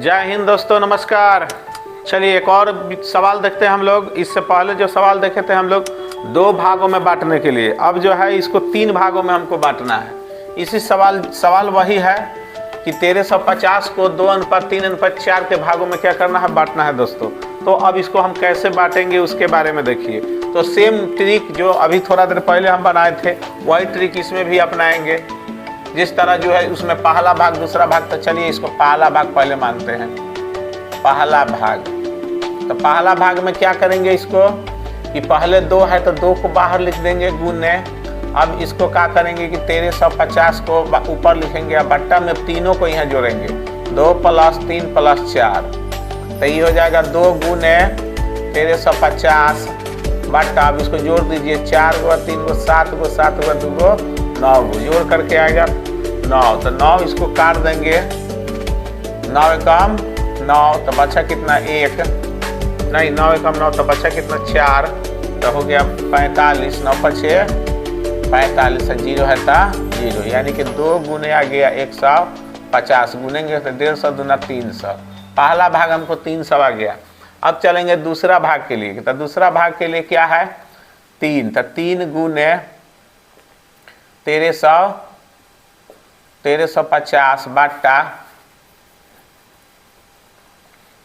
जय हिंद दोस्तों, नमस्कार। चलिए एक और सवाल देखते हैं हम लोग। इससे पहले जो सवाल देखे थे हम लोग दो भागों में बांटने के लिए, अब जो है इसको तीन भागों में हमको बांटना है। इसी सवाल वही है कि 1350 को 2:3:4 के भागों में क्या करना है, बांटना है दोस्तों। तो अब इसको हम कैसे बांटेंगे उसके बारे में देखिए। तो सेम ट्रिक जो अभी थोड़ा देर पहले हम बनाए थे वही ट्रिक इसमें भी अपनाएंगे। जिस तरह जो है उसमें पहला भाग दूसरा भाग, तो चलिए इसको पहला भाग पहले मानते हैं। पहला भाग, तो पहला भाग में क्या करेंगे इसको कि पहले 2 है तो 2 को बाहर लिख देंगे गुने। अब इसको क्या करेंगे कि 1350 को ऊपर लिखेंगे और बट्टा में तीनों को यहाँ जोड़ेंगे, 2 + 3 + 4, तो ये हो जाएगा 2 गुने 1350 बट्टा। अब इसको जोड़ दीजिए, 4 × 3 = 7 × 7 × 2 = 9, जोड़ करके आएगा 9। तो 9 इसको काट देंगे, 9 एकम 9, तो बचा कितना 1, नहीं 9 एकम 9, तो बचा कितना 4, तो हो गया 45। 9 × 6 = 45, 0 है था 0, यानी कि 2 गुने आ गया 150, गुनेंगे तो 150 दूना 300। पहला भाग हमको 300 आ गया। अब चलेंगे दूसरा भाग के लिए। तो दूसरा भाग के लिए क्या है 3, तो 3 गुने 1350 बट्टा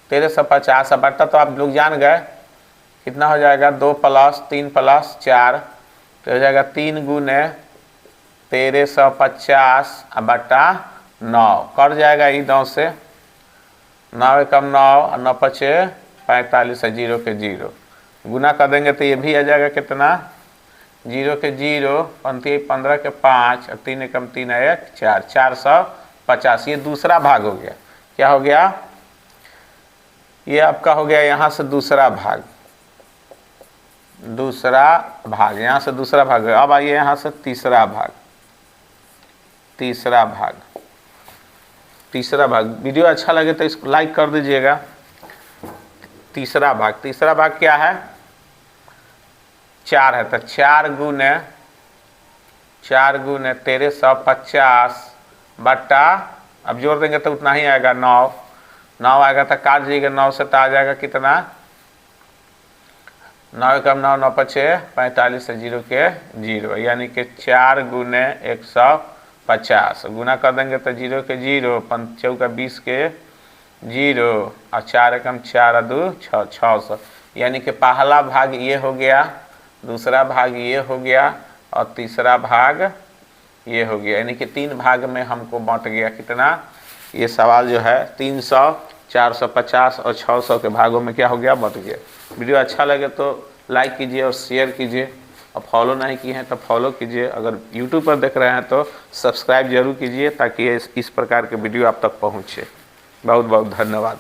1350 बट्टा, तो आप लोग जान गए कितना हो जाएगा, 2 + 3 + 4, तो हो जाएगा 3 गुने 1350 बट्टा 9, कट जाएगा ये 9 से, 9 एकम 9 और 9 × 6 = 45, 0 के 0, गुना कर देंगे तो ये भी आ जाएगा कितना, 0 के 0, 15 के 5 और 3 एकम 3 = 1, 4, 450। ये दूसरा भाग हो गया। क्या हो गया, ये आपका हो गया यहाँ से दूसरा भाग, यहाँ से दूसरा भाग। अब आइए यहाँ से तीसरा भाग। वीडियो अच्छा लगे तो इसको लाइक कर दीजिएगा। तीसरा भाग क्या है, 4 है, तो 4 गुने 1350 बट्टा, अब जोड़ देंगे तो उतना ही आएगा 9 आएगा, तो काट दीजिएगा 9 से, तो आ जाएगा कितना, 9 एकम 9, 9 × 6 = 45, 0 के 0, यानी कि 4 गुने 150, गुना कर देंगे तो 0 के 0, 5 × 20 के 0 और 4 एकम 4 और 2 6, 600, यानी कि पहला भाग ये हो गया, दूसरा भाग ये हो गया और तीसरा भाग ये हो गया, यानी कि 3 भाग में हमको बांट गया कितना। ये सवाल जो है 300, 450 और 600 के भागों में क्या हो गया, बट गया। वीडियो अच्छा लगे तो लाइक कीजिए और शेयर कीजिए, और फॉलो नहीं किए हैं तो फॉलो कीजिए। अगर यूट्यूब पर देख रहे हैं तो सब्सक्राइब जरूर कीजिए ताकि इस प्रकार के वीडियो आप तक पहुँचे। बहुत बहुत धन्यवाद।